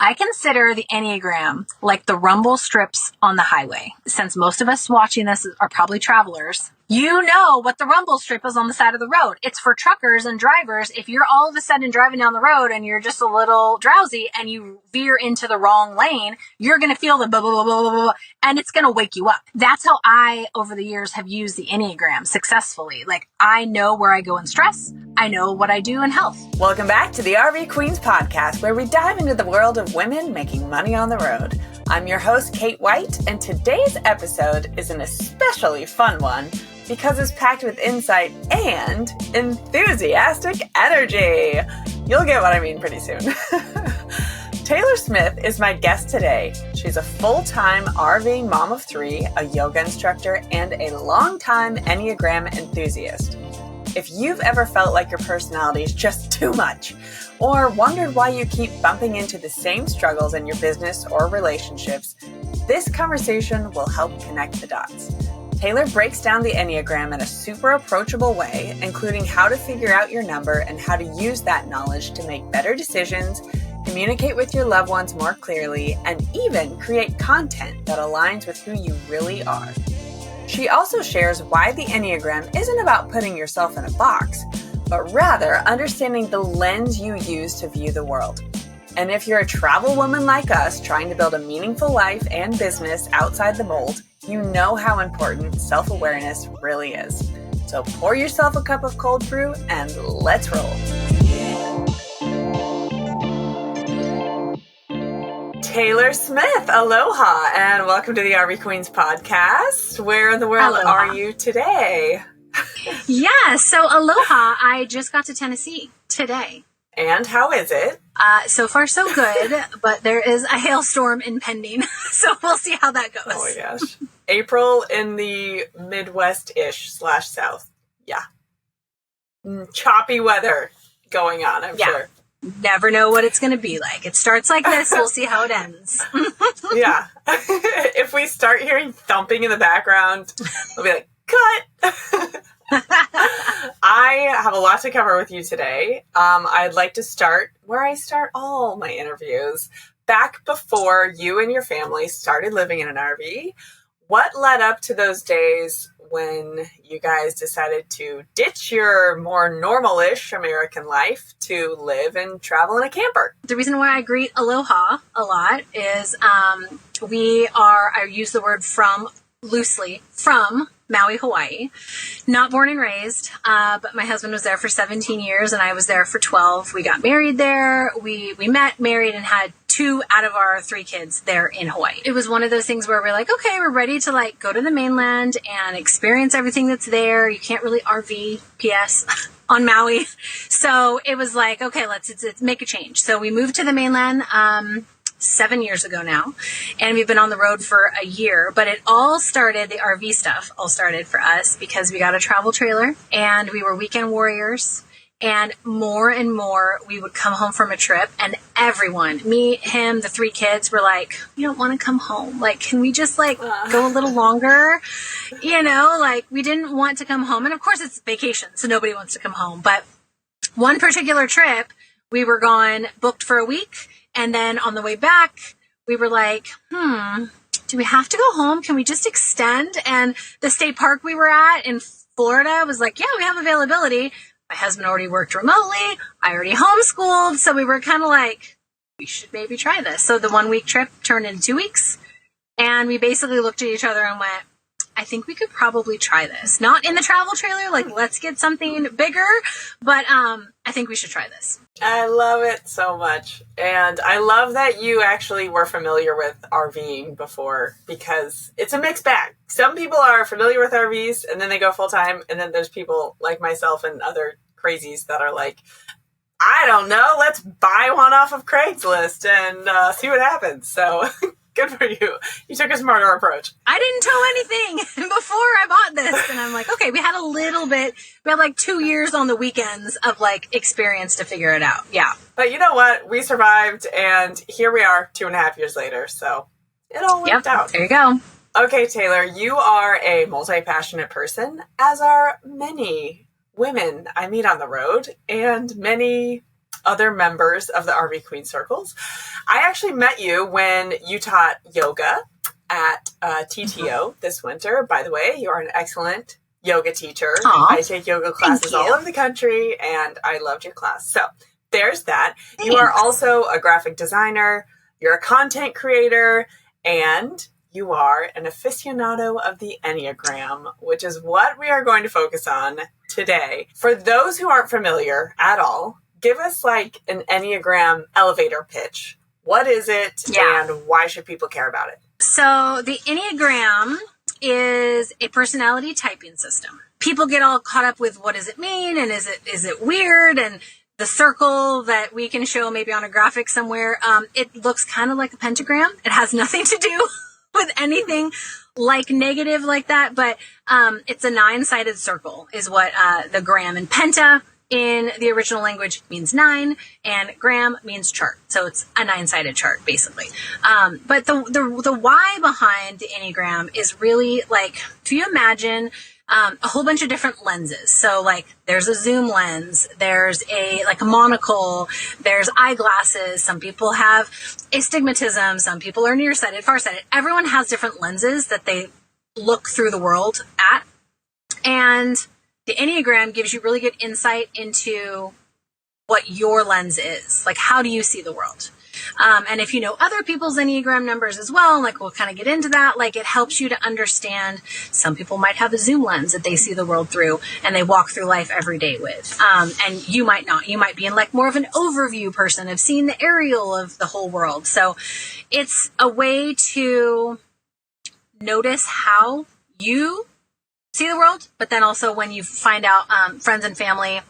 I consider the Enneagram like the rumble strips on the highway. Since most of us watching this are probably travelers, you know what the rumble strip is on the side of the road. It's for truckers and drivers. If you're all of a sudden driving down the road and you're just a little drowsy and you veer into the wrong lane, you're going to feel the blah, blah, blah, blah, blah, and it's going to wake you up. That's how I, over the years, have used the Enneagram successfully. Like, I know where I go in stress. I know what I do in health. Welcome back to the RV Queens podcast, where we dive into the world of women making money on the road. I'm your host, Kate White, and today's episode is an especially fun one because it's packed with insight and enthusiastic energy. You'll get what I mean pretty soon. Taylor Smith is my guest today. She's a full-time RV mom of three, a yoga instructor, and a longtime Enneagram enthusiast. If you've ever felt like your personality is just too much, or wondered why you keep bumping into the same struggles in your business or relationships, this conversation will help connect the dots. Taylor breaks down the Enneagram in a super approachable way, including how to figure out your number and how to use that knowledge to make better decisions, communicate with your loved ones more clearly, and even create content that aligns with who you really are. She also shares why the Enneagram isn't about putting yourself in a box, but rather understanding the lens you use to view the world. And if you're a travel woman like us trying to build a meaningful life and business outside the mold, you know how important self-awareness really is. So pour yourself a cup of cold brew and let's roll. Taylor Smith, aloha, and welcome to the RV Queens podcast. Where in the world Aloha. are you today? Yeah, so aloha. I just got to Tennessee today. And how is it? So far, so good, but there is a hailstorm impending, so we'll see how that goes. Oh my gosh. April in the Midwest-ish / South. Yeah. Choppy weather going on, I'm sure. Never know what it's going to be like. It starts like this. We'll see how it ends. Yeah. If we start hearing thumping in the background, we'll be like, cut. I have a lot to cover with you today. I'd like to start where I start all my interviews. Back before you and your family started living in an RV, what led up to those days when you guys decided to ditch your more normal-ish American life to live and travel in a camper? The reason why I greet aloha a lot is I use the word from loosely, from Maui, Hawaii. Not born and raised, but my husband was there for 17 years and I was there for 12. We got married there. We met, married, and had 2 out of our 3 kids there in Hawaii. It was one of those things where we're like, okay, we're ready to go to the mainland and experience everything that's there. You can't really RV, PS, on Maui. So it was like, okay, let's make a change. So we moved to the mainland, 7 years ago now, and we've been on the road for a year, but the RV stuff all started for us because we got a travel trailer and we were weekend warriors, and more we would come home from a trip and everyone, me, him, the 3 kids, were like, we don't want to come home. Can we just go a little longer? We didn't want to come home. And of course it's vacation, so nobody wants to come home. But one particular trip, we were gone, booked for a week. And then on the way back, we were like, do we have to go home? Can we just extend? And the state park we were at in Florida was like, yeah, we have availability. My husband already worked remotely. I already homeschooled. So we were kind of like, we should maybe try this. So the 1-week trip turned into 2 weeks. And we basically looked at each other and went, I think we could probably try this. Not in the travel trailer, let's get something bigger. But I think we should try this. I love it so much. And I love that you actually were familiar with RVing before, because it's a mixed bag. Some people are familiar with RVs and then they go full time. And then there's people like myself and other crazies that are like, I don't know, let's buy one off of Craigslist and see what happens. So good for you. You took a smarter approach. I didn't tow anything before I bought this. And I'm like, okay, we had 2 years on the weekends of experience to figure it out. Yeah. But you know what? We survived and here we are 2.5 years later. So it all worked out. There you go. Okay, Taylor, you are a multi-passionate person, as are many women I meet on the road and many other members of the RV Queen circles. I actually met you when you taught yoga at TTO this winter. By the way, you are an excellent yoga teacher. Aw, I take yoga classes all over the country, and I loved your class. So there's that. Thanks. You are also a graphic designer. You're a content creator, and you are an aficionado of the Enneagram, which is what we are going to focus on today. For those who aren't familiar at all, give us like an Enneagram elevator pitch. What is it, and why should people care about it? So the Enneagram is a personality typing system. People get all caught up with what does it mean, and is it weird, and the circle that we can show maybe on a graphic somewhere. It looks kind of like a pentagram. It has nothing to do with anything like negative like that, but it's a 9-sided circle is what the gram, and penta in the original language means 9, and gram means chart. So it's a 9-sided chart, basically. But the why behind the Enneagram is really like, if you imagine a whole bunch of different lenses. So like there's a zoom lens, there's a monocle, there's eyeglasses. Some people have astigmatism. Some people are nearsighted, farsighted. Everyone has different lenses that they look through the world at. And the Enneagram gives you really good insight into what your lens is. Like, how do you see the world? And if you know other people's Enneagram numbers as well, like we'll kind of get into that, like it helps you to understand some people might have a zoom lens that they see the world through and they walk through life every day with. And you might not. You might be in like more of an overview person of seeing the aerial of the whole world. So it's a way to notice how you see the world, but then also when you find out friends and family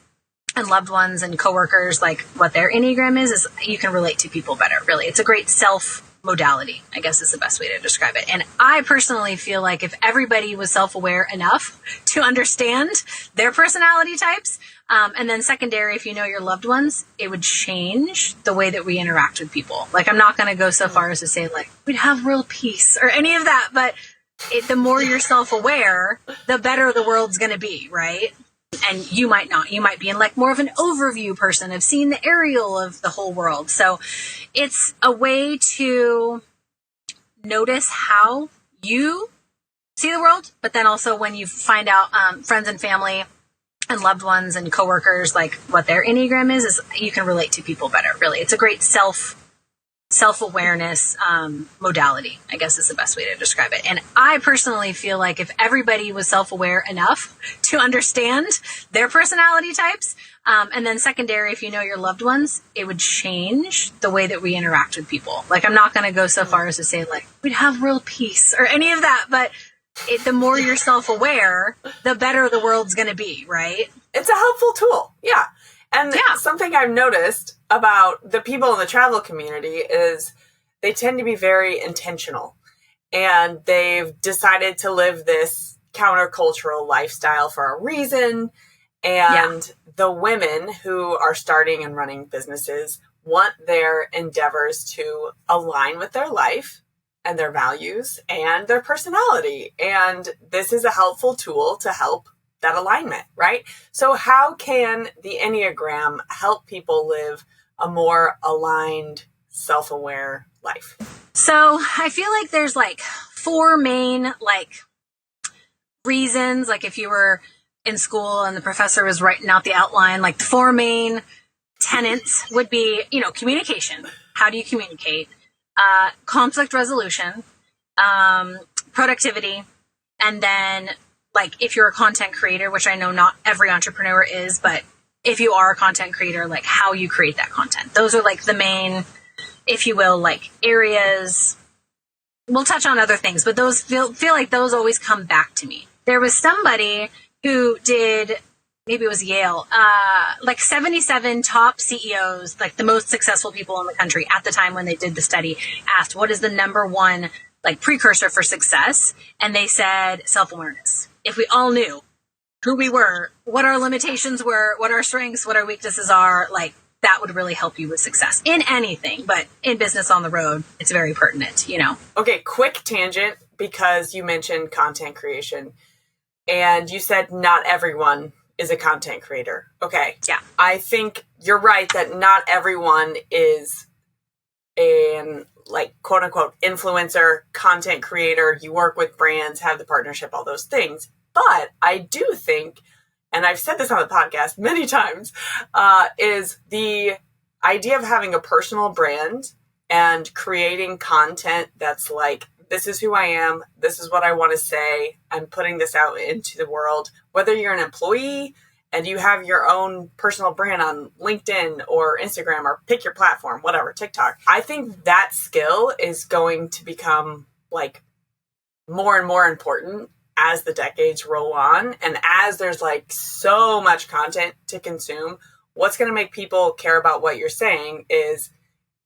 and loved ones and coworkers, like what their Enneagram is you can relate to people better, really. It's a great self-modality, I guess is the best way to describe it. And I personally feel like if everybody was self-aware enough to understand their personality types, and then secondary, if you know your loved ones, it would change the way that we interact with people. Like, I'm not going to go so far as to say, like, we'd have real peace or any of that, but the more you're self-aware, the better the world's going to be, right? And you might not. You might be in like more of an overview person of seeing the aerial of the whole world. So it's a way to notice how you see the world, but then also when you find out friends and family and loved ones and coworkers, like what their Enneagram is you can relate to people better, really. It's a great self-awareness modality, I guess is the best way to describe it. And I personally feel like if everybody was self-aware enough to understand their personality types, and then secondary, if you know your loved ones, it would change the way that we interact with people. Like, I'm not going to go so far as to say, like, we'd have real peace or any of that, but the more you're self-aware, the better the world's going to be, right? It's a helpful tool. Yeah. And something I've noticed about the people in the travel community is they tend to be very intentional, and they've decided to live this countercultural lifestyle for a reason. And the women who are starting and running businesses want their endeavors to align with their life and their values and their personality. And this is a helpful tool to help that alignment, right? So how can the Enneagram help people live a more aligned, self-aware life? So I feel like there's like 4 main reasons. Like if you were in school and the professor was writing out the outline, like the 4 main tenets would be, communication. How do you communicate? Conflict resolution, productivity, and then like if you're a content creator, which I know not every entrepreneur is, but if you are a content creator, like how you create that content. Those are like the main, if you will, like areas. We'll touch on other things, but those feel like those always come back to me. There was somebody who did, maybe it was Yale, like 77 top CEOs, like the most successful people in the country at the time when they did the study, asked what is the number one like precursor for success? And they said self-awareness. If we all knew who we were, what our limitations were, what our strengths, what our weaknesses are, like that would really help you with success in anything, but in business on the road, it's very pertinent, Okay, quick tangent, because you mentioned content creation and you said not everyone is a content creator. Okay. Yeah. I think you're right that not everyone is an like quote unquote influencer, content creator. You work with brands, have the partnership, all those things. But I do think, and I've said this on the podcast many times, is the idea of having a personal brand and creating content that's like, this is who I am. This is what I want to say. I'm putting this out into the world. Whether you're an employee and you have your own personal brand on LinkedIn or Instagram or pick your platform, whatever, TikTok. I think that skill is going to become like more and more important as the decades roll on. And as there's like so much content to consume, what's going to make people care about what you're saying is,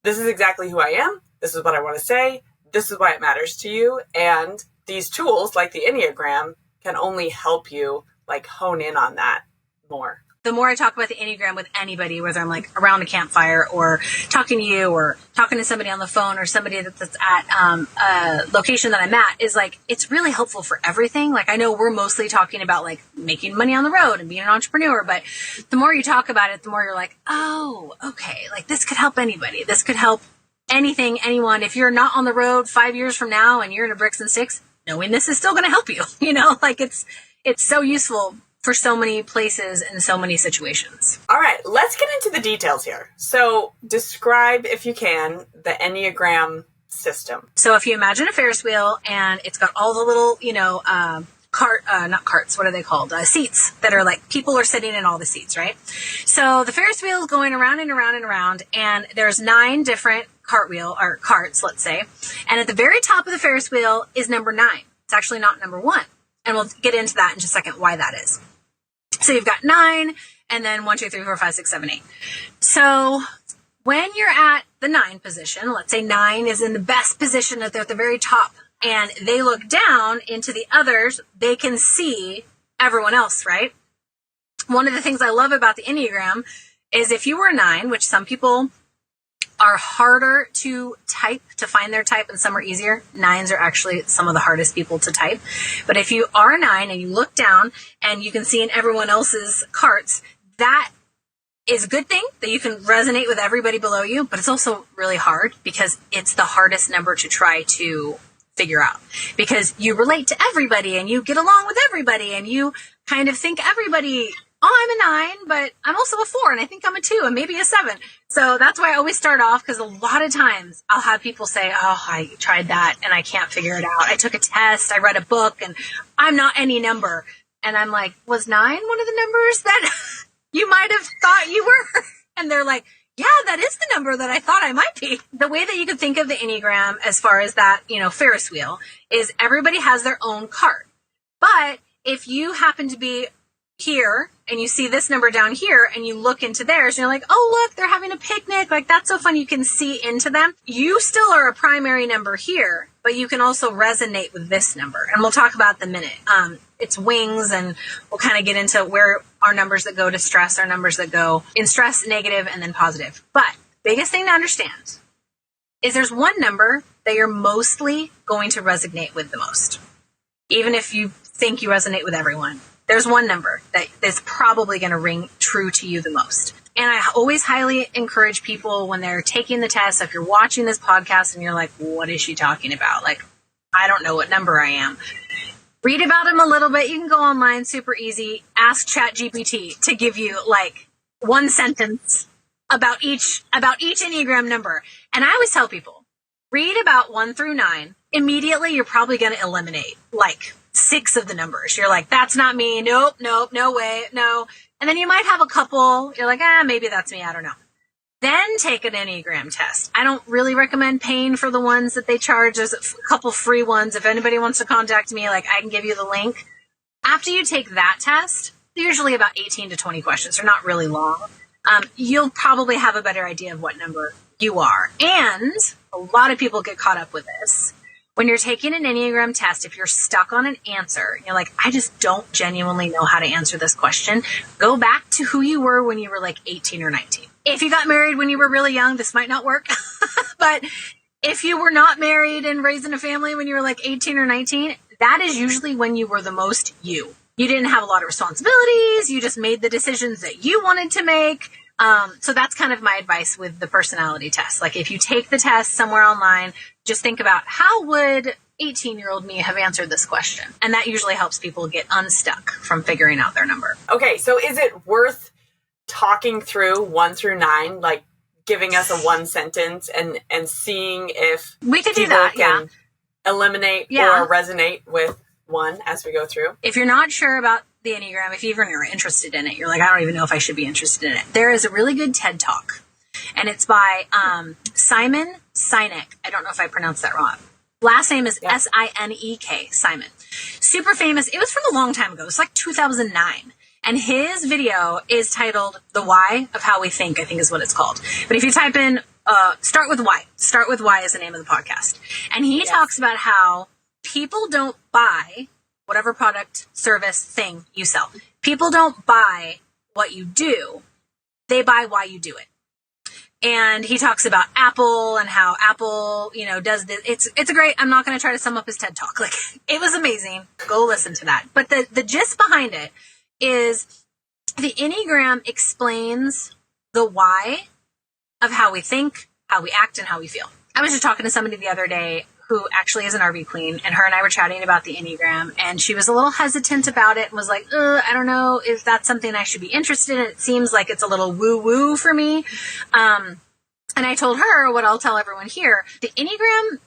this is exactly who I am. This is what I want to say. This is why it matters to you. And these tools like the Enneagram can only help you like hone in on that more. The more I talk about the Enneagram with anybody, whether I'm like around a campfire or talking to you or talking to somebody on the phone or somebody that's at a location that I'm at, is like, it's really helpful for everything. Like, I know we're mostly talking about like making money on the road and being an entrepreneur, but the more you talk about it, the more you're like, oh, okay, like this could help anybody. This could help anything, anyone. If you're not on the road 5 years from now and you're in a bricks and sticks, knowing this is still going to help you, you know, like it's so useful for so many places and so many situations. All right, let's get into the details here. So describe, if you can, the Enneagram system. So if you imagine a Ferris wheel and it's got all the little, you know, not carts, what are they called? Seats that are like, people are sitting in all the seats, right? So the Ferris wheel is going around and around and around, and there's 9 different carts, let's say. And at the very top of the Ferris wheel is number 9. It's actually not number 1. And we'll get into that in just a second, why that is. So you've got 9, and then 1, 2, 3, 4, 5, 6, 7, 8. So when you're at the 9 position, let's say 9 is in the best position, that they're at the very top, and they look down into the others, they can see everyone else, right? One of the things I love about the Enneagram is if you were a 9, which some people are harder to type, to find their type, and some are easier. 9s are actually some of the hardest people to type. But if you are a 9 and you look down and you can see in everyone else's carts, that is a good thing that you can resonate with everybody below you, but it's also really hard because it's the hardest number to try to figure out, because you relate to everybody and you get along with everybody and you kind of think everybody, oh, I'm a 9, but I'm also a 4 and I think I'm a 2 and maybe a 7. So that's why I always start off, because a lot of times I'll have people say, oh, I tried that and I can't figure it out. I took a test, I read a book, and I'm not any number. And I'm like, was 9 one of the numbers that you might have thought you were? And they're like, yeah, that is the number that I thought I might be. The way that you could think of the Enneagram as far as that, you know, Ferris wheel, is everybody has their own cart. But if you happen to be here and you see this number down here and you look into theirs and you're like, oh, look, they're having a picnic. Like, that's so fun. You can see into them. You still are a primary number here, but you can also resonate with this number. And we'll talk about the minute. It's wings, and we'll kind of get into where our numbers that go to stress, our numbers that go in stress, negative, and then positive. But biggest thing to understand is there's one number that you're mostly going to resonate with the most. Even if you think you resonate with everyone, there's one number that is probably going to ring true to you the most. And I always highly encourage people when they're taking the test, if you're watching this podcast and you're like, what is she talking about? Like, I don't know what number I am. Read about them a little bit. You can go online, super easy. Ask ChatGPT to give you like one sentence about each Enneagram number. And I always tell people, read about 1 through 9. Immediately, you're probably going to eliminate like 6 of the numbers. You're like, that's not me. Nope, no way, no. And then you might have a couple. You're like, maybe that's me. I don't know. Then take an Enneagram test. I don't really recommend paying for the ones that they charge. There's a couple free ones. If anybody wants to contact me, like, I can give you the link. After you take that test, they're usually about 18 to 20 questions. They're not really long. You'll probably have a better idea of what number you are. And a lot of people get caught up with this. When you're taking an Enneagram test, if you're stuck on an answer, you're like, I just don't genuinely know how to answer this question, go back to who you were when you were like 18 or 19. If you got married when you were really young, this might not work. But if you were not married and raised in a family when you were like 18 or 19, that is usually when you were the most you. You didn't have a lot of responsibilities. You just made the decisions that you wanted to make. So that's kind of my advice with the personality test. Like if you take the test somewhere online, just think about how would 18-year-old me have answered this question? And that usually helps people get unstuck from figuring out their number. Okay, so is it worth talking through 1 through 9, like giving us a one sentence and seeing if we could do people that, can eliminate or resonate with one as we go through? If you're not sure about the Enneagram, if even you're interested in it, you're like, I don't even know if I should be interested in it. There is a really good TED Talk, and it's by Simon Sinek. I don't know if I pronounced that wrong. Last name is Sinek, Simon. Super famous. It was from a long time ago. It's like 2009. And his video is titled The Why of How We Think, I think is what it's called. But if you type in, Start with Why is the name of the podcast. And he talks about how people don't buy whatever product, service, thing you sell. People don't buy what you do. They buy why you do it. And he talks about Apple and how Apple, does this. It's a great, I'm not going to try to sum up his TED Talk. Like, it was amazing. Go listen to that. But the gist behind it is the Enneagram explains the why of how we think, how we act, and how we feel. I was just talking to somebody the other day who actually is an RV queen, and her and I were chatting about the Enneagram, and she was a little hesitant about it and was like, I don't know if that's something I should be interested in. It seems like it's a little woo-woo for me. And I told her what I'll tell everyone here. The Enneagram,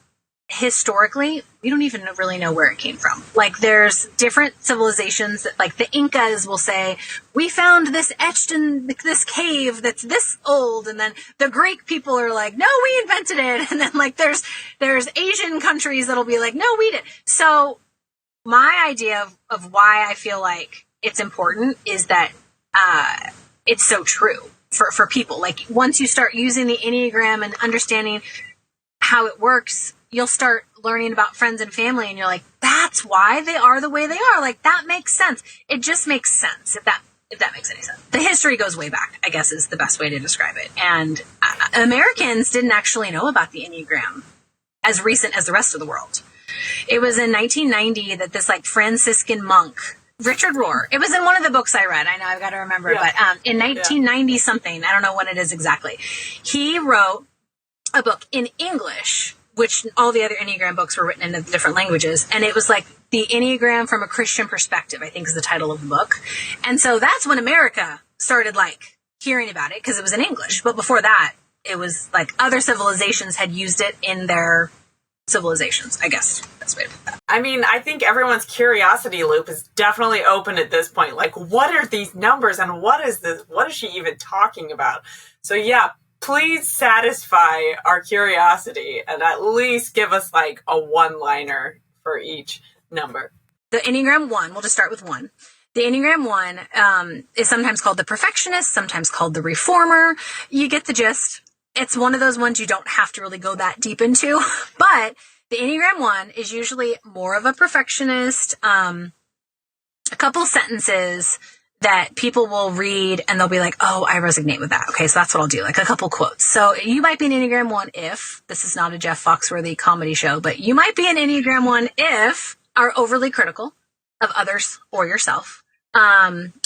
historically, we don't even really know where it came from. Like, there's different civilizations that, like, the Incas will say, we found this etched in this cave that's this old. And then the Greek people are like, no, we invented it. And then, like, there's Asian countries that'll be like, no, we did. So my idea of why I feel like it's important is that it's so true for people. Like, once you start using the Enneagram and understanding how it works, you'll start learning about friends and family, and you're like, that's why they are the way they are. Like, that makes sense. It just makes sense, if that makes any sense. The history goes way back, I guess, is the best way to describe it. And Americans didn't actually know about the Enneagram as recent as the rest of the world. It was in 1990 that this, like, Franciscan monk, Richard Rohr, it was in one of the books I read. I know I've got to remember, but in 1990 something, I don't know when it is exactly, he wrote a book in English, which all the other Enneagram books were written in different languages. And it was like the Enneagram from a Christian perspective, I think is the title of the book. And so that's when America started, like, hearing about it, because it was in English. But before that, it was like other civilizations had used it in their civilizations, I guess. That's the way to put that. I mean, I think everyone's curiosity loop is definitely open at this point. Like, what are these numbers and what is this? What is she even talking about? So yeah, please satisfy our curiosity and at least give us, like, a one-liner for each number. The Enneagram 1, we'll just start with 1. The Enneagram 1 is sometimes called the perfectionist, sometimes called the reformer. You get the gist. It's one of those ones you don't have to really go that deep into. But the Enneagram 1 is usually more of a perfectionist. A couple sentences that people will read and they'll be like, oh, I resonate with that. Okay, so that's what I'll do, like a couple quotes. So you might be an Enneagram 1 if, this is not a Jeff Foxworthy comedy show, but you might be an Enneagram 1 if are overly critical of others or yourself.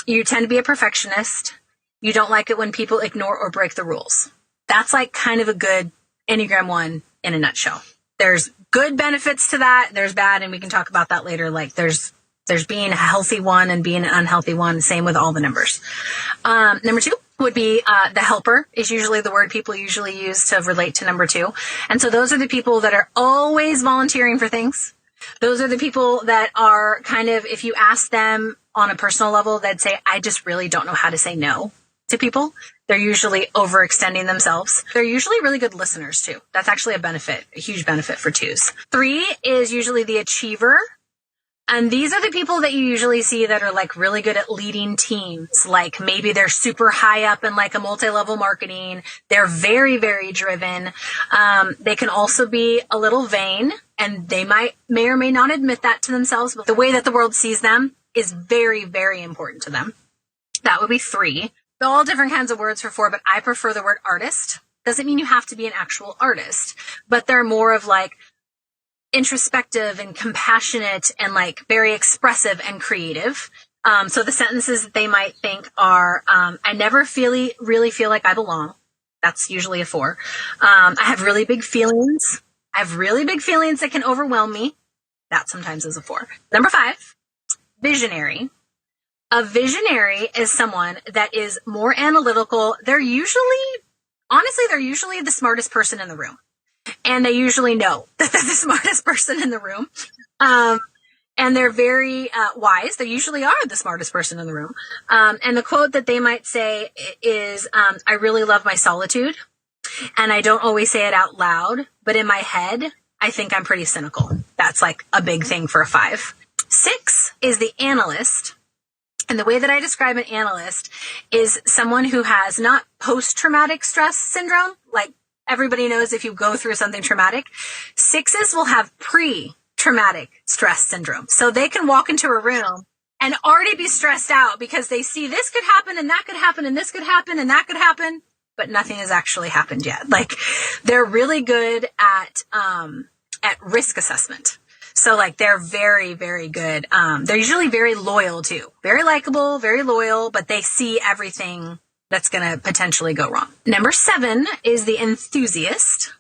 You tend to be a perfectionist. You don't like it when people ignore or break the rules. That's, like, kind of a good Enneagram 1 in a nutshell. There's good benefits to that. There's bad, and we can talk about that later. Like, there's being a healthy one and being an unhealthy one. Same with all the numbers. Number 2 would be the helper is usually the word people usually use to relate to number 2. And so those are the people that are always volunteering for things. Those are the people that are kind of, if you ask them on a personal level, they'd say, I just really don't know how to say no to people. They're usually overextending themselves. They're usually really good listeners too. That's actually a benefit, a huge benefit for 2s. 3 is usually the achiever. And these are the people that you usually see that are, like, really good at leading teams. Like, maybe they're super high up in, like, a multi-level marketing. They're very, very driven. They can also be a little vain, and they may or may not admit that to themselves, but the way that the world sees them is very, very important to them. That would be 3. All different kinds of words for 4, but I prefer the word artist. Doesn't mean you have to be an actual artist, but they're more of, like, introspective and compassionate and, like, very expressive and creative. So the sentences that they might think are, I never really feel like I belong. That's usually a 4. I have really big feelings. I have really big feelings that can overwhelm me. That sometimes is a 4. Number 5, visionary. A visionary is someone that is more analytical. They're usually the smartest person in the room. And they usually know that they're the smartest person in the room. And they're very wise. They usually are the smartest person in the room. And the quote that they might say is, I really love my solitude. And I don't always say it out loud, but in my head, I think I'm pretty cynical. That's like a big thing for a 5. 6 is the analyst. And the way that I describe an analyst is someone who has not post-traumatic stress syndrome. Like everybody knows if you go through something traumatic, 6s will have pre-traumatic stress syndrome. So they can walk into a room and already be stressed out because they see this could happen and that could happen and this could happen and that could happen, but nothing has actually happened yet. Like they're really good at risk assessment. So like they're very, very good. They're usually very loyal too. Very likable, very loyal, but they see everything that's going to potentially go wrong. Number 7 is the enthusiast.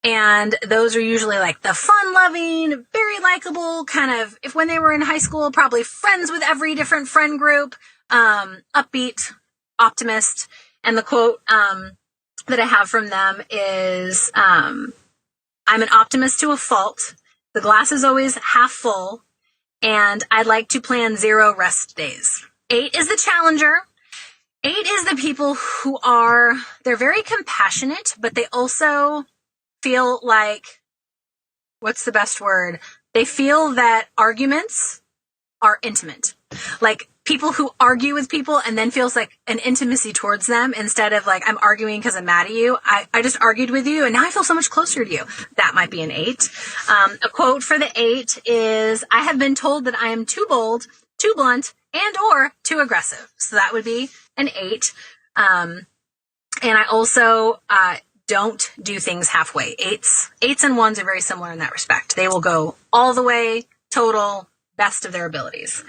And those are usually like the fun-loving, very likable kind of, if when they were in high school, probably friends with every different friend group, upbeat, optimist. And the quote that I have from them is, I'm an optimist to a fault. The glass is always half full, and I'd like to plan 0 rest days. 8 is the challenger. 8 is the people who they're very compassionate, but they also feel like, what's the best word? They feel that arguments are intimate. Like people who argue with people and then feels like an intimacy towards them instead of like, I'm arguing because I'm mad at you. I just argued with you and now I feel so much closer to you. That might be an 8. A quote for the 8 is, I have been told that I am too bold, too blunt, and or too aggressive. So that would be an 8. And I also don't do things halfway. 8s and 1s are very similar in that respect. They will go all the way, total, best of their abilities.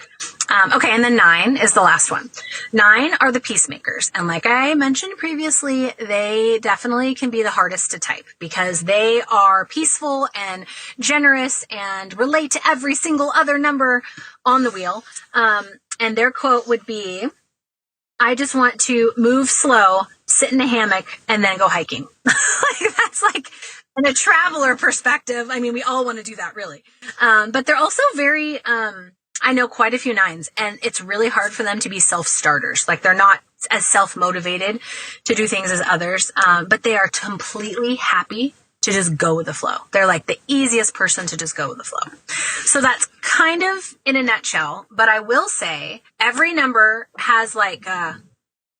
Okay, and then 9 is the last one. 9 are the peacemakers. And like I mentioned previously, they definitely can be the hardest to type because they are peaceful and generous and relate to every single other number on the wheel. And their quote would be, I just want to move slow, sit in a hammock, and then go hiking. Like that's like, in a traveler perspective, I mean, we all want to do that really. But they're also very, I know quite a few 9s, and it's really hard for them to be self-starters. Like they're not as self-motivated to do things as others, but they are completely happy to just go with the flow. They're like the easiest person to just go with the flow. So that's kind of in a nutshell, but I will say every number has like,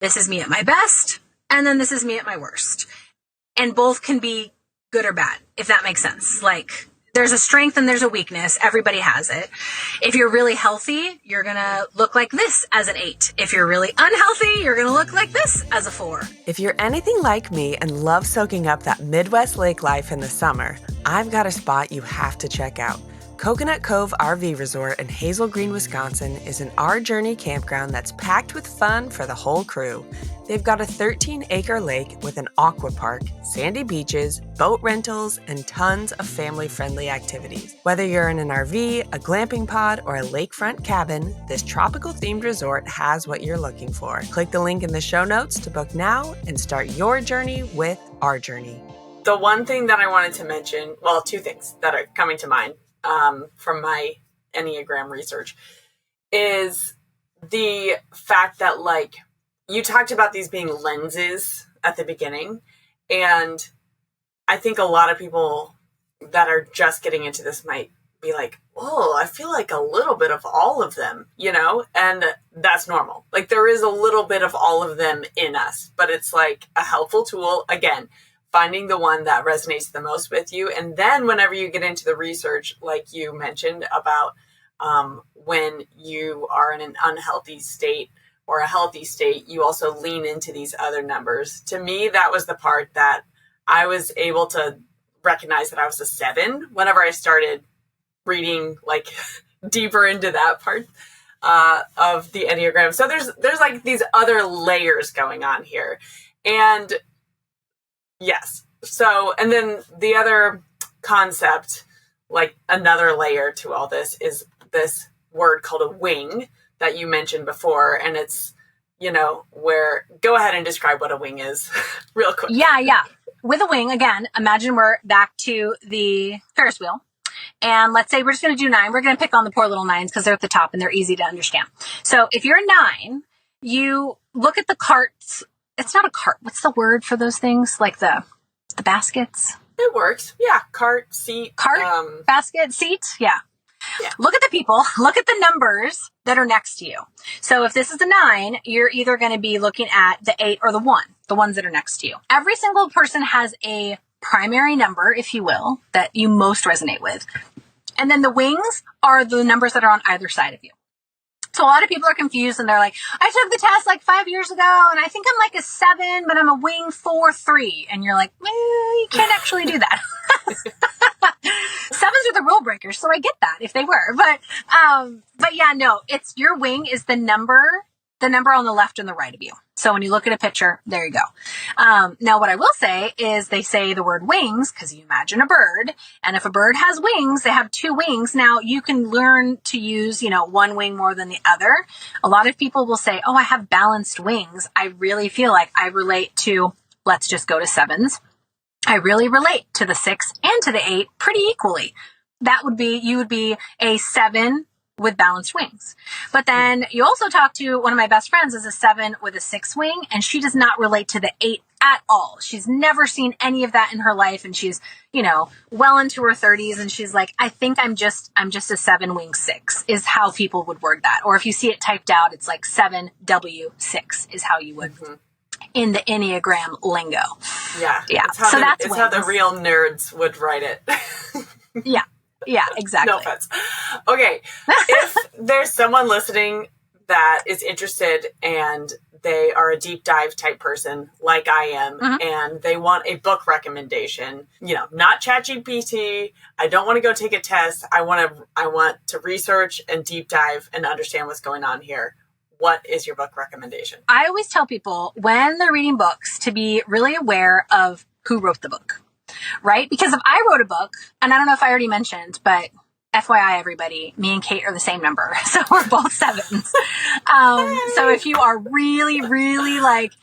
this is me at my best, and then this is me at my worst. And both can be good or bad, if that makes sense. Like there's a strength and there's a weakness. Everybody has it. If you're really healthy, you're going to look like this as an 8. If you're really unhealthy, you're going to look like this as a 4. If you're anything like me and love soaking up that Midwest lake life in the summer, I've got a spot you have to check out. Coconut Cove RV Resort in Hazel Green, Wisconsin is an Our Journey campground that's packed with fun for the whole crew. They've got a 13-acre lake with an aqua park, sandy beaches, boat rentals, and tons of family-friendly activities. Whether you're in an RV, a glamping pod, or a lakefront cabin, this tropical-themed resort has what you're looking for. Click the link in the show notes to book now and start your journey with Our Journey. The one thing that I wanted to mention, well, 2 things that are coming to mind from my Enneagram research, is the fact that, like, you talked about these being lenses at the beginning, and I think a lot of people that are just getting into this might be like, oh, I feel like a little bit of all of them, you know? And that's normal. Like, there is a little bit of all of them in us, but it's like a helpful tool. Again, finding the one that resonates the most with you. And then whenever you get into the research, like you mentioned about when you are in an unhealthy state or a healthy state, you also lean into these other numbers. To me, that was the part that I was able to recognize that I was a 7 whenever I started reading like deeper into that part. of the Enneagram. So there's like these other layers going on here. And yes. So, and then the other concept, like another layer to all this, is this word called a wing that you mentioned before. And it's, where, go ahead and describe what a wing is real quick. Yeah. With a wing, again, imagine we're back to the Ferris wheel. And let's say we're just going to do 9. We're going to pick on the poor little 9s because they're at the top and they're easy to understand. So if you're a 9, you look at the carts. It's not a cart. What's the word for those things? Like the baskets? It works. Yeah. Cart, seat. Basket, seat. Yeah. Look at the people, look at the numbers that are next to you. So if this is a 9, you're either going to be looking at the 8 or the 1, the ones that are next to you. Every single person has a primary number, if you will, that you most resonate with. And then the wings are the numbers that are on either side of you. So a lot of people are confused and they're like, I took the test like 5 years ago and I think I'm like a 7, but I'm a wing 4-3. And you're like, you can't actually do that. 7s are the rule breakers. So I get that if they were, but yeah, no, it's your wing is the number on the left and the right of you. So when you look at a picture, there you go. Now what I will say is they say the word wings because you imagine a bird. And if a bird has wings, they have 2 wings. Now you can learn to use, one wing more than the other. A lot of people will say, oh, I have balanced wings. I really feel like I relate to, let's just go to 7s. I really relate to the 6 and to the 8 pretty equally. You would be a 7 with balanced wings. But then you also talk to one of my best friends is a 7 with a 6 wing, and she does not relate to the 8 at all. She's never seen any of that in her life. And she's, well into her 30s. And she's like, I think I'm just a 7 wing 6 is how people would word that. Or if you see it typed out, it's like 7W6 is how you would in the Enneagram lingo. Yeah. That's how the real nerds would write it. Yeah, exactly. No offense. Okay. If there's someone listening that is interested and they are a deep dive type person like I am, and they want a book recommendation, not ChatGPT. I don't want to go take a test. I want to research and deep dive and understand what's going on here. What is your book recommendation? I always tell people when they're reading books to be really aware of who wrote the book, right? Because if I wrote a book, and I don't know if I already mentioned, but FYI, everybody, me and Kate are the same number. So we're both 7s. So if you are really, really like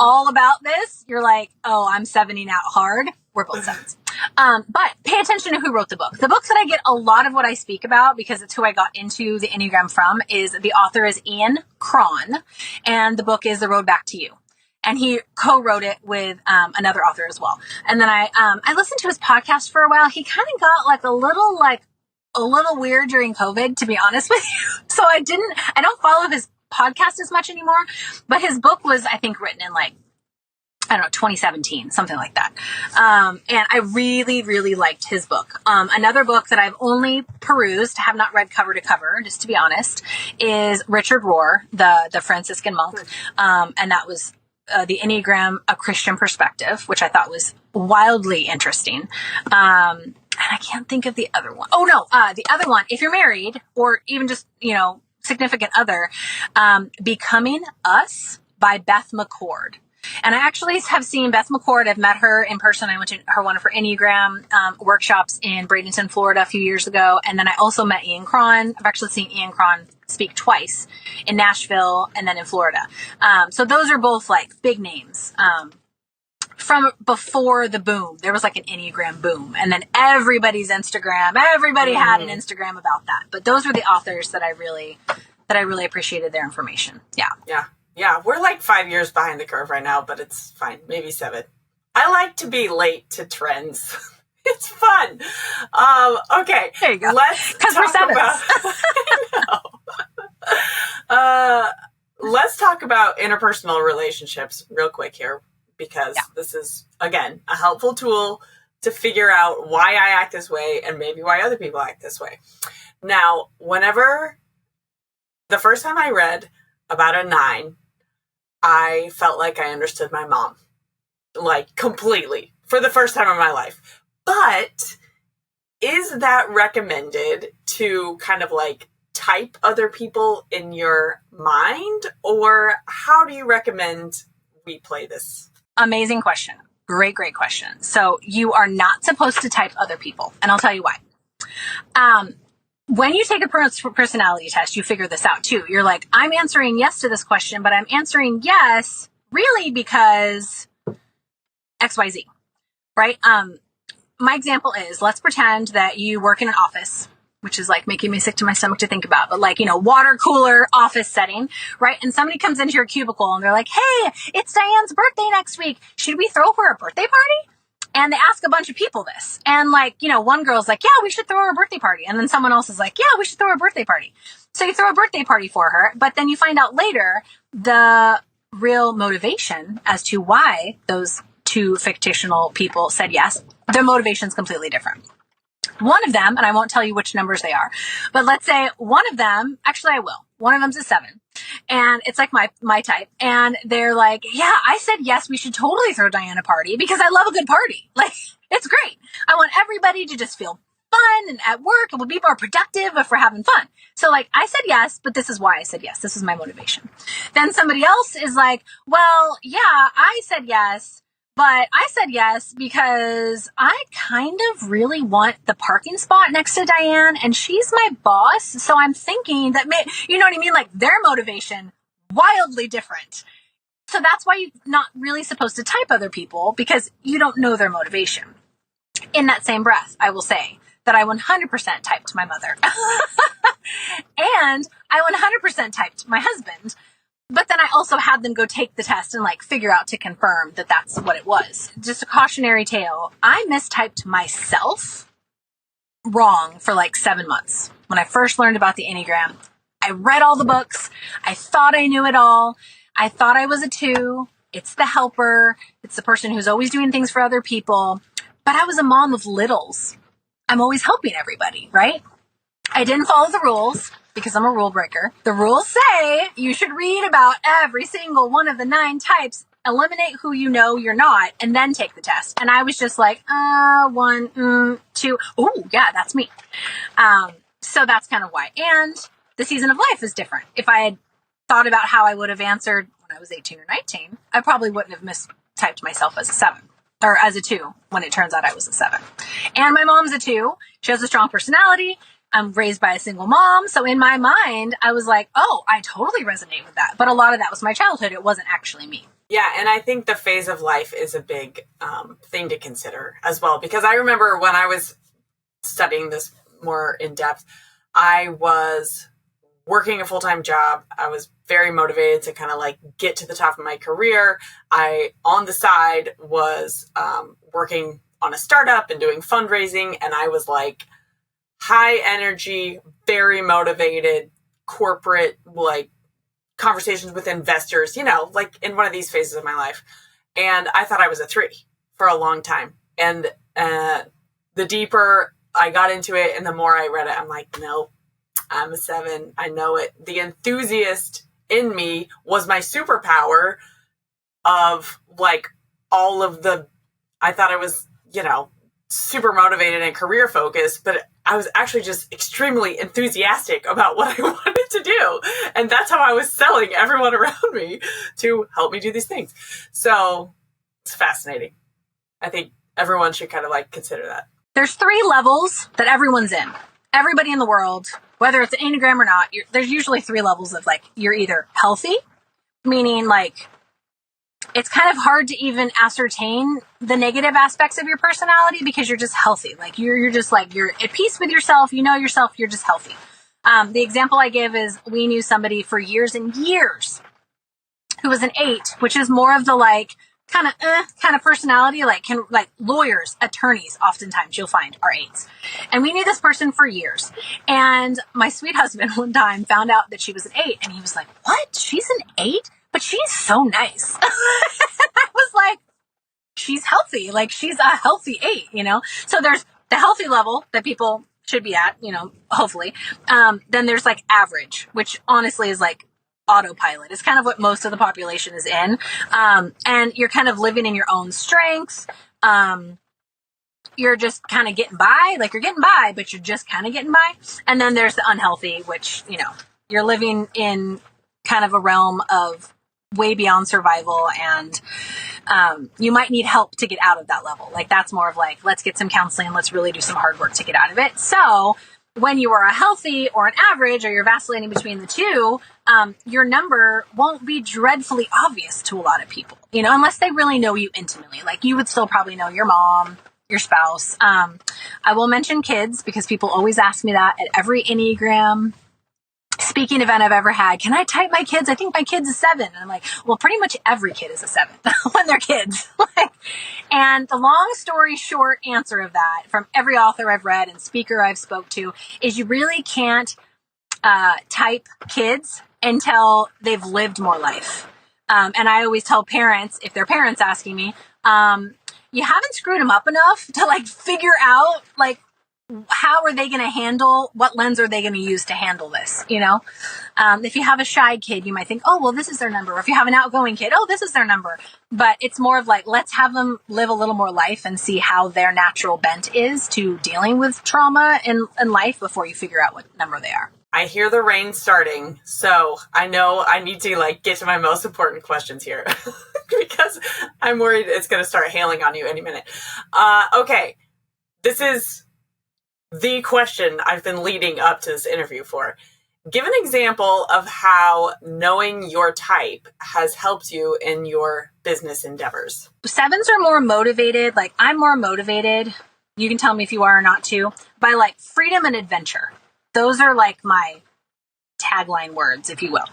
all about this, you're like, oh, I'm 7ing out hard. We're both 7s. But pay attention to who wrote the book. The book that I get a lot of what I speak about, because it's who I got into the Enneagram from, is the author is Ian Cron, and the book is The Road Back to You. And he co-wrote it with another author as well. And then I listened to his podcast for a while. He kind of got like a little weird during COVID, to be honest with you. So I don't follow his podcast as much anymore, but his book was, I think, written in 2017, something like that. And I really, really liked his book. Another book that I've only perused, have not read cover to cover, just to be honest, is Richard Rohr, the Franciscan monk. And that was the Enneagram, A Christian Perspective, which I thought was wildly interesting. And I can't think of the other one. Oh, no. The other one, if you're married or even just, significant other, Becoming Us by Beth McCord. And I actually have seen Beth McCord. I've met her in person. I went to one of her Enneagram workshops in Bradenton, Florida a few years ago. And then I also met Ian Cron. I've actually seen Ian Cron speak twice in Nashville and then in Florida. So those are both like big names. From before the boom, there was like an Enneagram boom, and then everybody had an Instagram about that. But those were the authors that I really appreciated their information. Yeah. We're like 5 years behind the curve right now, but it's fine. Maybe 7. I like to be late to trends. It's fun. Okay. There you go. Because we're 7. Let's talk about interpersonal relationships real quick here. Because this is, again, a helpful tool to figure out why I act this way and maybe why other people act this way. Now, the first time I read about a 9, I felt like I understood my mom, like completely, for the first time in my life. But is that recommended to kind of like type other people in your mind, or how do you recommend we play this? Amazing question. Great question. So you are not supposed to type other people, and I'll tell you why. When you take a personality test, you figure this out too. You're like, I'm answering yes to this question, but I'm answering yes really because XYZ, right? My example is, let's pretend that you work in an office, which is like making me sick to my stomach to think about, but like, water cooler office setting, right? And somebody comes into your cubicle and they're like, hey, it's Diane's birthday next week. Should we throw her a birthday party? And they ask a bunch of people this. And like, one girl's like, yeah, we should throw her a birthday party. And then someone else is like, yeah, we should throw her a birthday party. So you throw a birthday party for her, but then you find out later the real motivation as to why those two fictional people said yes. Their motivation's completely different. One of them, and I won't tell you which numbers they are, but let's say one of them, actually I will. One of them's a 7. And it's like my type. And they're like, yeah, I said yes, we should totally throw Diane a party because I love a good party. Like, it's great. I want everybody to just feel fun and at work, and we'll be more productive if we're having fun. So like, I said yes, but this is why I said yes. This is my motivation. Then somebody else is like, well, yeah, I said yes, but I said yes because I kind of really want the parking spot next to Diane, and she's my boss. So I'm thinking that, you know what I mean? Like, their motivation, wildly different. So that's why you're not really supposed to type other people, because you don't know their motivation. In that same breath, I will say that I 100% typed my mother. And I 100% typed my husband. But then I also had them go take the test and like figure out to confirm that that's what it was. Just a cautionary tale. I mistyped myself wrong for like 7 months. When I first learned about the Enneagram, I read all the books. I thought I knew it all. I thought I was a 2. It's the helper. It's the person who's always doing things for other people. But I was a mom of littles. I'm always helping everybody, right? I didn't follow the rules because I'm a rule breaker. The rules say you should read about every single one of the 9 types, eliminate who you know you're not, and then take the test. And I was just like, 1, 2. Oh, yeah, that's me. So that's kind of why. And the season of life is different. If I had thought about how I would have answered when I was 18 or 19, I probably wouldn't have mistyped myself as a 7. Or as a 2, when it turns out I was a 7. And my mom's a 2. She has a strong personality. I'm raised by a single mom. So in my mind, I was like, oh, I totally resonate with that. But a lot of that was my childhood. It wasn't actually me. Yeah, and I think the phase of life is a big thing to consider as well. Because I remember when I was studying this more in depth, I was working a full-time job. I was very motivated to kind of like get to the top of my career. I, on the side, was working on a startup and doing fundraising. And I was like high energy, very motivated, corporate, like conversations with investors, like in one of these phases of my life. And I thought I was a 3 for a long time. And the deeper I got into it and the more I read it, I'm like, no, I'm a 7. I know it. The enthusiast in me was my superpower of like all of I thought I was, super motivated and career focused, but I was actually just extremely enthusiastic about what I wanted to do. And that's how I was selling everyone around me to help me do these things. So it's fascinating. I think everyone should kind of like consider that. There's 3 levels that everyone's in. Everybody in the world, whether it's an Enneagram or not, there's usually 3 levels of like, you're either healthy, meaning like, it's kind of hard to even ascertain the negative aspects of your personality because you're just healthy. Like you're just like, you're at peace with yourself. You know yourself. You're just healthy. The example I give is we knew somebody for years and years who was an 8, which is more of the like kind of personality, like lawyers, attorneys, oftentimes you'll find are 8s. And we knew this person for years. And my sweet husband one time found out that she was an 8 and he was like, what? She's an 8? But she's so nice. I was like, she's healthy. Like she's a healthy 8, So there's the healthy level that people should be at, hopefully. Then there's like average, which honestly is like autopilot. It's kind of what most of the population is in. And you're kind of living in your own strengths. you're just kind of getting by, like you're getting by, but you're just kind of getting by. And then there's the unhealthy, which, you're living in kind of a realm of way beyond survival, and you might need help to get out of that level. Like that's more of like, let's get some counseling, let's really do some hard work to get out of it. So when you are a healthy or an average, or you're vacillating between the two, your number won't be dreadfully obvious to a lot of people, unless they really know you intimately. Like you would still probably know your mom, your spouse. I will mention kids because people always ask me that at every Enneagram speaking event I've ever had. Can I type my kids? I think my kid's a 7. And I'm like, well, pretty much every kid is a 7 when they're kids. And the long story short answer of that from every author I've read and speaker I've spoke to is you really can't type kids until they've lived more life. And I always tell parents, if their parents asking me, you haven't screwed them up enough to like figure out like how are they going to handle, what lens are they going to use to handle this? If you have a shy kid, you might think, oh, well, this is their number. Or if you have an outgoing kid, oh, this is their number. But it's more of like, let's have them live a little more life and see how their natural bent is to dealing with trauma in life before you figure out what number they are. I hear the rain starting, so I know I need to like get to my most important questions here because I'm worried it's going to start hailing on you any minute. Okay, this is the question I've been leading up to this interview for. Give an example of how knowing your type has helped you in your business endeavors. 7s are more motivated. Like I'm more motivated. You can tell me if you are or not too, by like freedom and adventure. Those are like my tagline words, if you will.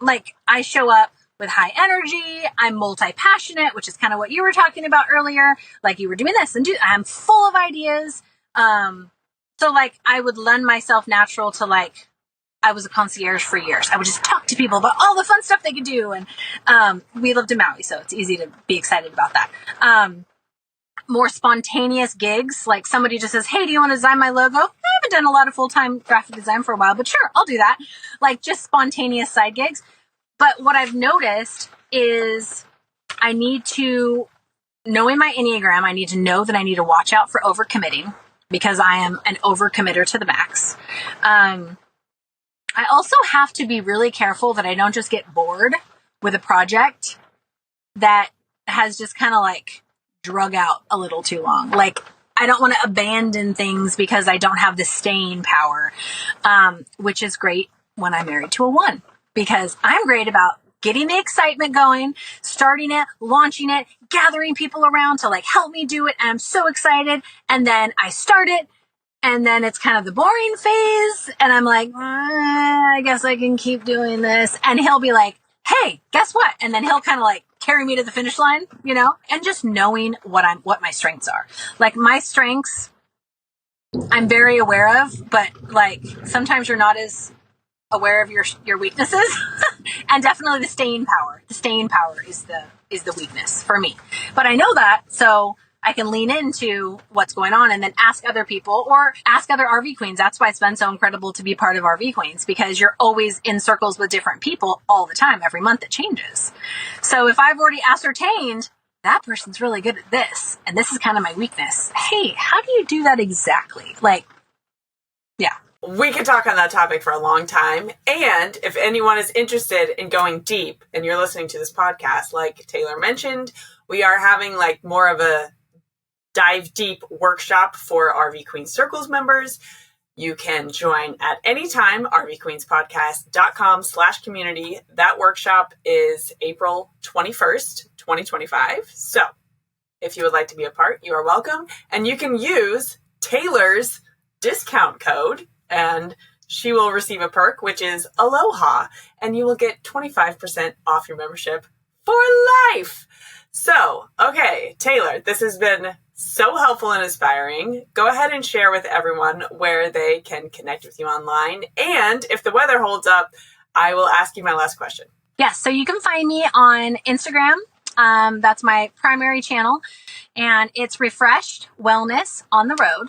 Like I show up with high energy. I'm multi-passionate, which is kind of what you were talking about earlier. Like you were doing this and I'm full of ideas. So like I would lend myself natural to like, I was a concierge for years. I would just talk to people about all the fun stuff they could do. And, we lived in Maui, so it's easy to be excited about that. More spontaneous gigs, like somebody just says, hey, do you want to design my logo? I haven't done a lot of full-time graphic design for a while, but sure, I'll do that. Like just spontaneous side gigs. But what I've noticed is I need to, knowing my Enneagram, I need to know that I need to watch out for overcommitting because I am an overcommitter to the max. I also have to be really careful that I don't just get bored with a project that has just kind of like drug out a little too long. Like I don't want to abandon things because I don't have the staying power, which is great when I'm married to a 1 because I'm great about getting the excitement going, starting it, launching it, gathering people around to like help me do it. And I'm so excited. And then I start it. And then it's kind of the boring phase. And I'm like, I guess I can keep doing this. And he'll be like, hey, guess what? And then he'll kind of like carry me to the finish line, and just knowing what my strengths are. Like my strengths, I'm very aware of, but like sometimes you're not as aware of your weaknesses. And definitely the staying power. The staying power is the weakness for me. But I know that, so I can lean into what's going on and then ask other people or ask other RV queens. That's why it's been so incredible to be part of RV Queens, because you're always in circles with different people all the time. Every month it changes. So if I've already ascertained that person's really good at this, and this is kind of my weakness, hey, how do you do that exactly? Like, yeah. We could talk on that topic for a long time. And if anyone is interested in going deep and you're listening to this podcast, like Taylor mentioned, we are having like more of a dive deep workshop for RV Queens Circles members. You can join at any time, rvqueenspodcast.com/community. That workshop is April 21st, 2025. So if you would like to be a part, you are welcome. And you can use Taylor's discount code and she will receive a perk, which is Aloha, and you will get 25% off your membership for life. So, okay, Taylor, this has been so helpful and inspiring. Go ahead and share with everyone where they can connect with you online. And if the weather holds up, I will ask you my last question. Yes, so you can find me on Instagram. That's my primary channel. And it's Refreshed Wellness on the Road.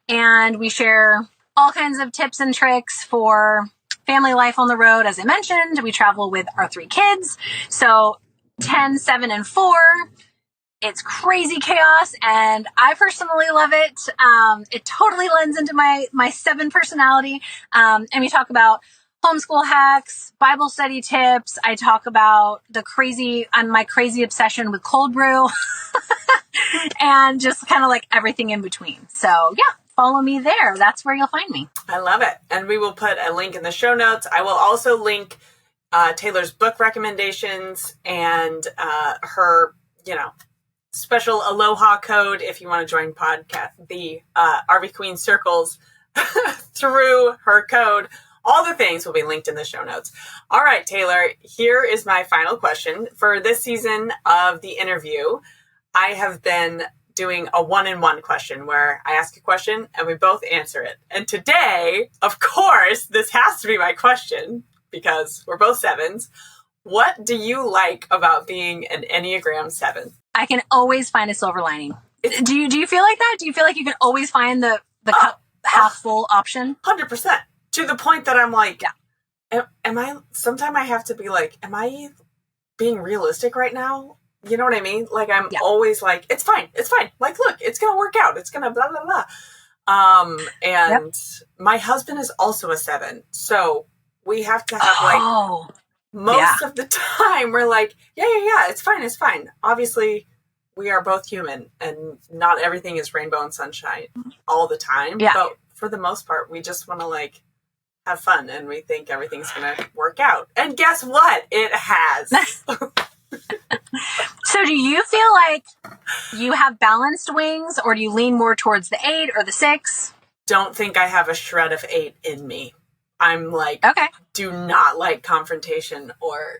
And we share all kinds of tips and tricks for family life on the road. As I mentioned, we travel with our 3 kids. So 10, 7, and 4. It's crazy chaos, and I personally love it. It totally lends into my 7 personality. And we talk about homeschool hacks, Bible study tips. I talk about my crazy obsession with cold brew and just kind of like everything in between. So yeah, follow me there. That's where you'll find me. I love it. And we will put a link in the show notes. I will also link Taylor's book recommendations and her, special Aloha code if you want to join the RV Queen Circles through her code. All the things will be linked in the show notes. All right, Taylor, here is my final question. For this season of the interview, I have been doing a 1-in-1 question where I ask a question and we both answer it. And today, of course, this has to be my question because we're both 7s. What do you like about being an Enneagram 7? I can always find a silver lining. Do you feel like that? Do you feel like you can always find the cup half full option? 100%. To the point that I'm like, am I, sometimes I have to be like, am I being realistic right now? You know what I mean? Like, I'm always like, it's fine. Like, look, it's going to work out. It's going to blah, blah, blah. And my husband is also a 7. So we have to have most of the time we're like, yeah, it's fine. Obviously, we are both human and not everything is rainbow and sunshine all the time. Yeah. But for the most part, we just want to like have fun and we think everything's going to work out. And guess what? It has. So do you feel like you have balanced wings or do you lean more towards the 8 or the 6? Don't think I have a shred of 8 in me. I'm like, do not like confrontation or,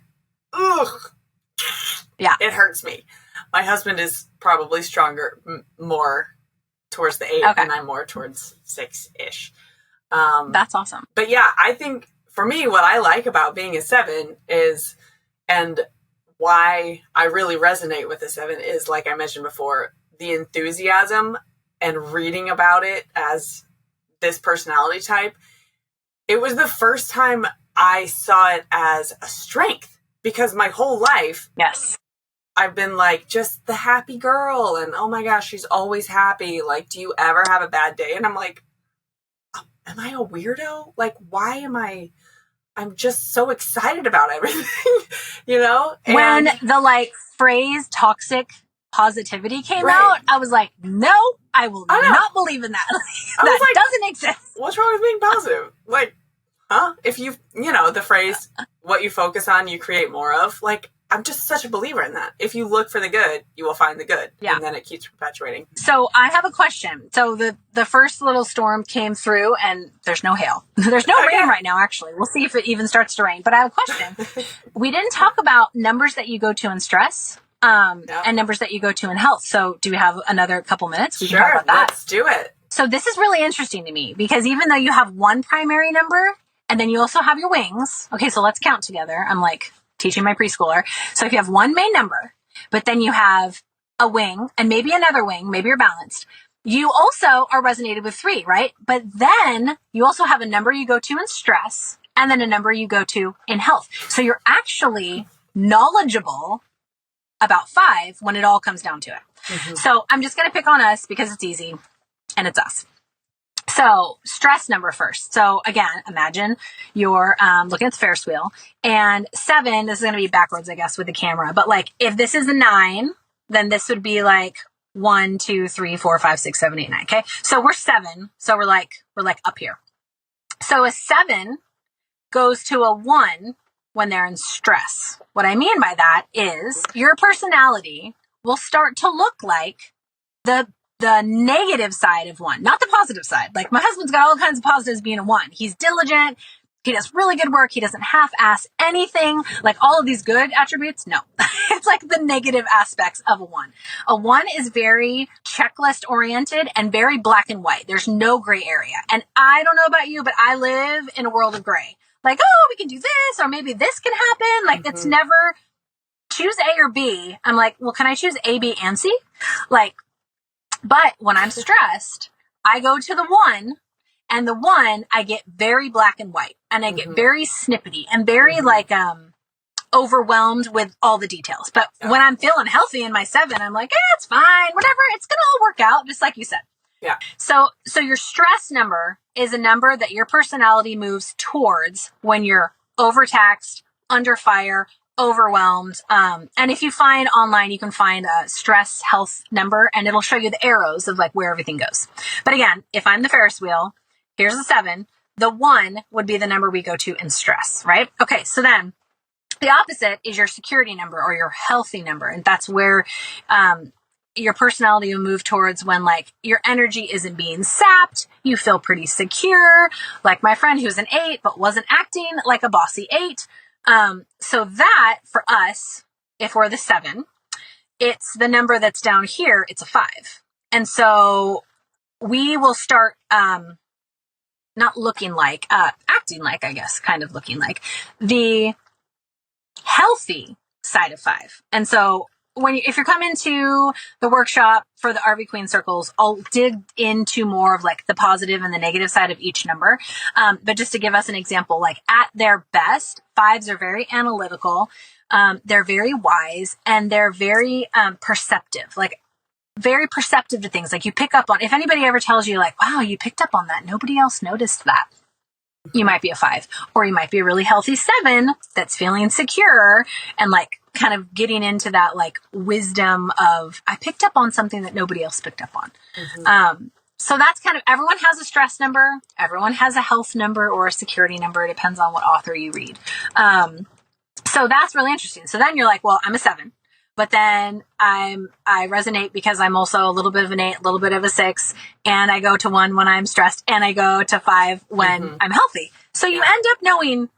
it hurts me. My husband is probably stronger, more towards the 8 and I'm more towards 6-ish. That's awesome. But yeah, I think for me, what I like about being a 7 is, and why I really resonate with a 7 is, like I mentioned before, the enthusiasm and reading about it as this personality type. It was the first time I saw it as a strength because my whole life, I've been like just the happy girl and oh my gosh, she's always happy. Like, do you ever have a bad day? And I'm like, am I a weirdo? Like, why am I'm just so excited about everything, And when the phrase toxic positivity came out, I was like, no, I will not believe in that. That doesn't exist. What's wrong with being positive? Like, if you, the phrase, what you focus on, you create more of. Like, I'm just such a believer in that. If you look for the good, you will find the good. Yeah. And then it keeps perpetuating. So I have a question. So the first little storm came through and there's no hail. There's no rain right now, actually. We'll see if it even starts to rain. But I have a question. We didn't talk about numbers that you go to in stress and numbers that you go to in health. So do we have another couple minutes? We can talk about that. Let's do it. So this is really interesting to me because even though you have one primary number and then you also have your wings. Okay, so let's count together. I'm like teaching my preschooler. So if you have one main number, but then you have a wing and maybe another wing, maybe you're balanced. You also are resonated with 3, right? But then you also have a number you go to in stress and then a number you go to in health. So you're actually knowledgeable about 5 when it all comes down to it. Mm-hmm. So I'm just going to pick on us because it's easy and it's us. So stress number first. So again, imagine you're looking at the Ferris wheel and 7, this is going to be backwards, I guess, with the camera. But like if this is a 9, then this would be like 1, 2, 3, 4, 5, 6, 7, 8, 9. Okay. So we're 7. So we're like up here. So a 7 goes to a 1 when they're in stress. What I mean by that is your personality will start to look like the negative side of 1, not the positive side. Like my husband's got all kinds of positives being a 1. He's diligent. He does really good work. He doesn't half-ass anything. Like all of these good attributes. No, it's like the negative aspects of a 1. A 1 is very checklist oriented and very black and white. There's no gray area. And I don't know about you, but I live in a world of gray. Like, oh, we can do this, or maybe this can happen. Like it's never choose A or B. I'm like, well, can I choose A, B, and C? Like, but when I'm stressed, I go to the 1 and the 1, I get very black and white and I get very snippety and very like, overwhelmed with all the details. But when I'm feeling healthy in my 7, I'm like, it's fine, whatever. It's going to all work out, just like you said. Yeah. So your stress number is a number that your personality moves towards when you're overtaxed, under fire, overwhelmed. And if you find online, you can find a stress health number and it'll show you the arrows of like where everything goes. But again, if I'm the Ferris wheel, here's the 7, the 1 would be the number we go to in stress, right? Okay. So then the opposite is your security number or your healthy number. And that's where, your personality will move towards when like your energy isn't being sapped. You feel pretty secure. Like my friend who's an 8, but wasn't acting like a bossy 8. So that for us, if we're the 7, it's the number that's down here. It's a 5. And so we will start, not looking like, acting like, I guess, kind of looking like the healthy side of 5. And so if you're coming to the workshop for the RV Queen circles, I'll dig into more of like the positive and the negative side of each number. But just to give us an example, like at their best, 5s are very analytical. They're very wise and they're very, perceptive, like very perceptive to things. Like you pick up on, if anybody ever tells you like, wow, you picked up on that. Nobody else noticed that. You might be a 5, or you might be a really healthy 7 that's feeling secure and like kind of getting into that like wisdom of, I picked up on something that nobody else picked up on. Mm-hmm. So that's kind of, everyone has a stress number. Everyone has a health number or a security number. It depends on what author you read. So that's really interesting. So then you're like, well, I'm a 7. But then I resonate because I'm also a little bit of an 8, a little bit of a 6, and I go to 1 when I'm stressed, and I go to 5 when I'm healthy. So you end up knowing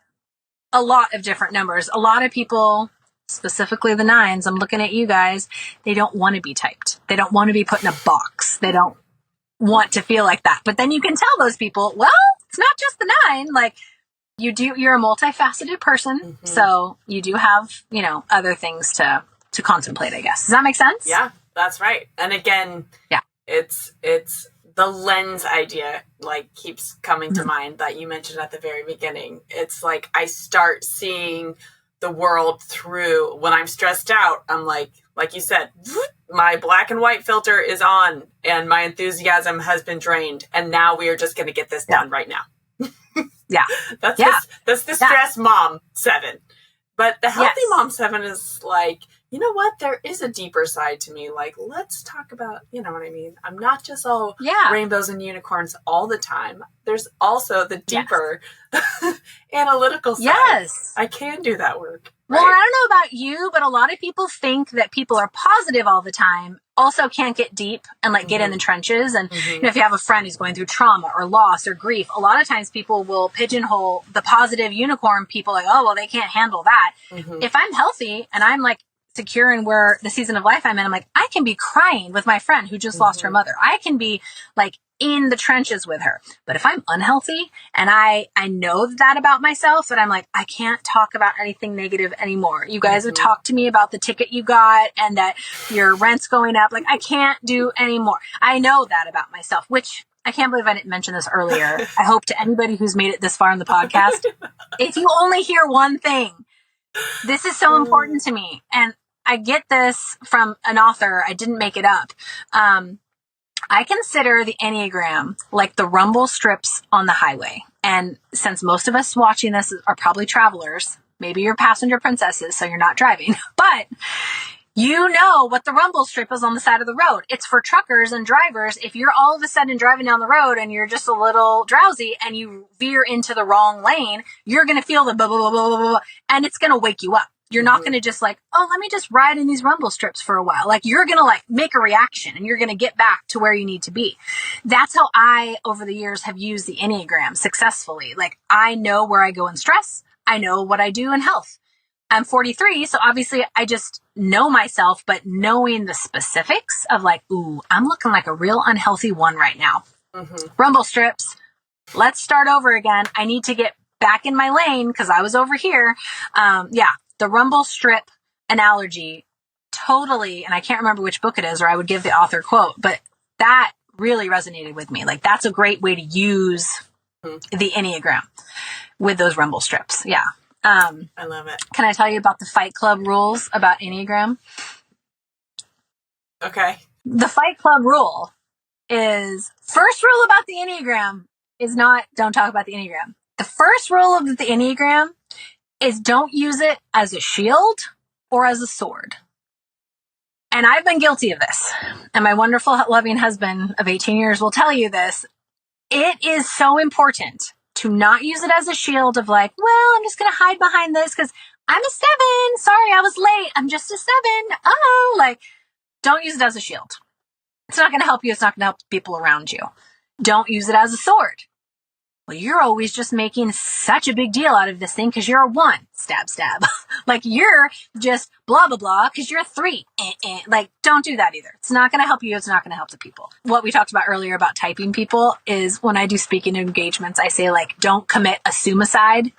a lot of different numbers. A lot of people, specifically the 9s, I'm looking at you guys, they don't want to be typed. They don't want to be put in a box. They don't want to feel like that. But then you can tell those people, well, it's not just the 9. Like you're a multifaceted person. So you do have, other things to contemplate, I guess. Does that make sense? Yeah, that's right. And again, it's the lens idea like keeps coming to mind that you mentioned at the very beginning. It's like I start seeing the world through when I'm stressed out. I'm like you said, my black and white filter is on and my enthusiasm has been drained. And now we are just going to get this done right now. That's the stress mom 7. But the healthy mom 7 is like, you know what? There is a deeper side to me. Like, let's talk about, you know what I mean? I'm not just all rainbows and unicorns all the time. There's also the deeper analytical side. Yes. I can do that work. Right? Well, I don't know about you, but a lot of people think that people are positive all the time also can't get deep and like get in the trenches. And if you have a friend who's going through trauma or loss or grief, a lot of times people will pigeonhole the positive unicorn people like, oh, well, they can't handle that. If I'm healthy and I'm like secure in where the season of life I'm in, I'm like, I can be crying with my friend who just lost her mother. I can be like in the trenches with her. But if I'm unhealthy and I know that about myself, that I'm like, I can't talk about anything negative anymore. You guys have talked to me about the ticket you got and that your rent's going up. Like I can't do anymore. I know that about myself, which I can't believe I didn't mention this earlier. I hope to anybody who's made it this far in the podcast, if you only hear one thing, this is so important to me. And I get this from an author. I didn't make it up. I consider the Enneagram like the rumble strips on the highway. And since most of us watching this are probably travelers, maybe you're passenger princesses, so you're not driving, but you know what the rumble strip is on the side of the road. It's for truckers and drivers. If you're all of a sudden driving down the road and you're just a little drowsy and you veer into the wrong lane, you're going to feel the blah, blah, blah, blah, blah, and it's going to wake you up. You're not going to just like, oh, let me just ride in these rumble strips for a while. Like you're going to like make a reaction and you're going to get back to where you need to be. That's how I, over the years, have used the Enneagram successfully. Like I know where I go in stress. I know what I do in health. I'm 43, so obviously I just know myself, but knowing the specifics of like, ooh, I'm looking like a real unhealthy 1 right now. Rumble strips. Let's start over again. I need to get back in my lane because I was over here. The rumble strip analogy totally, and I can't remember which book it is, or I would give the author quote, but that really resonated with me. Like that's a great way to use the Enneagram with those rumble strips. Yeah. I love it. Can I tell you about the Fight Club rules about Enneagram? Okay. The Fight Club rule is, first rule about the Enneagram is not don't talk about the Enneagram. The first rule of the Enneagram is don't use it as a shield or as a sword. And I've been guilty of this. And my wonderful, loving husband of 18 years will tell you this. It is so important to not use it as a shield of like, well, I'm just going to hide behind this because I'm a 7. Sorry, I was late. I'm just a 7. Oh, like, don't use it as a shield. It's not going to help you. It's not going to help people around you. Don't use it as a sword. Well, you're always just making such a big deal out of this thing because you're a 1. Stab, stab. Like, you're just blah, blah, blah because you're a 3. Like, don't do that either. It's not going to help you. It's not going to help the people. What we talked about earlier about typing people is when I do speaking engagements, I say, like, don't commit a suicide.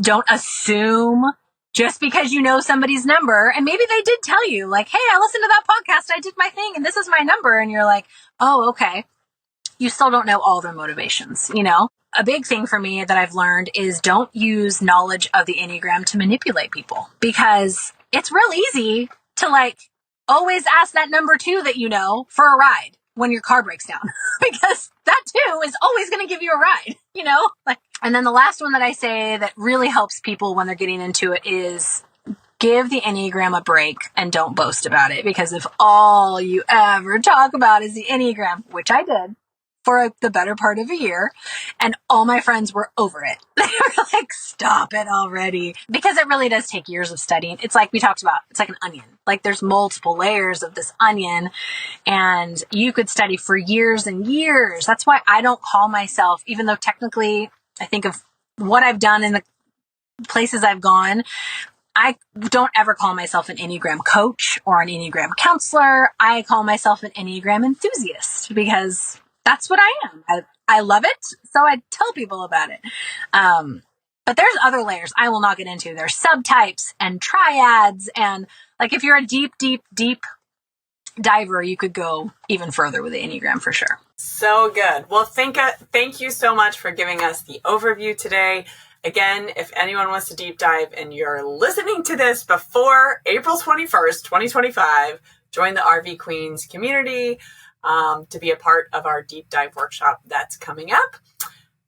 Don't assume just because you know somebody's number. And maybe they did tell you, like, hey, I listened to that podcast. I did my thing and this is my number. And you're like, oh, okay. You still don't know all their motivations, you know? A big thing for me that I've learned is don't use knowledge of the Enneagram to manipulate people because it's real easy to like always ask that number 2 that you know for a ride when your car breaks down because that 2 is always going to give you a ride, you know? Like, and then the last one that I say that really helps people when they're getting into it is give the Enneagram a break and don't boast about it because if all you ever talk about is the Enneagram, which I did, for the better part of a year, and all my friends were over it. They were like, stop it already. Because it really does take years of studying. It's like we talked about, it's like an onion. Like there's multiple layers of this onion, and you could study for years and years. That's why I don't call myself, even though technically I think of what I've done in the places I've gone, I don't ever call myself an Enneagram coach or an Enneagram counselor. I call myself an Enneagram enthusiast because that's what I am. I love it, so I tell people about it. But there's other layers I will not get into. There's subtypes and triads, and like if you're a deep, deep, deep diver, you could go even further with the Enneagram for sure. So good. Well, thank you so much for giving us the overview today. Again, if anyone wants to deep dive and you're listening to this before April 21st, 2025, join the RV Queens community to be a part of our deep dive workshop that's coming up.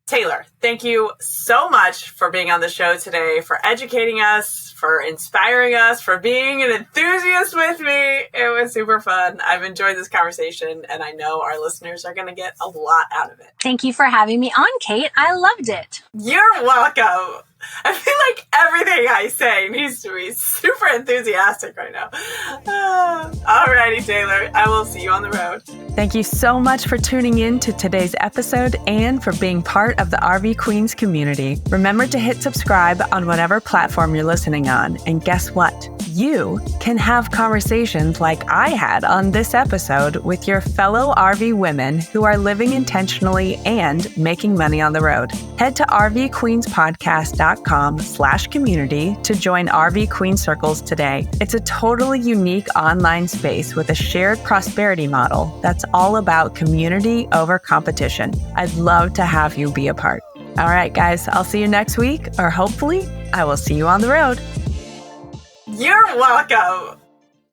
Taylor, thank you so much for being on the show today, for educating us, for inspiring us, for being an enthusiast with me. It was super fun. I've enjoyed this conversation, and I know our listeners are going to get a lot out of it. Thank you for having me on, Kate. I loved it. You're welcome. I feel like everything I say needs to be super enthusiastic right now. Alrighty, Taylor. I will see you on the road. Thank you so much for tuning in to today's episode and for being part of the RV Queens community. Remember to hit subscribe on whatever platform you're listening on. And guess what? You can have conversations like I had on this episode with your fellow RV women who are living intentionally and making money on the road. Head to rvqueenspodcast.com/community to join RV Queen Circles today. It's a totally unique online space with a shared prosperity model that's all about community over competition. I'd love to have you be a part. All right, guys, I'll see you next week, or hopefully I will see you on the road. You're welcome.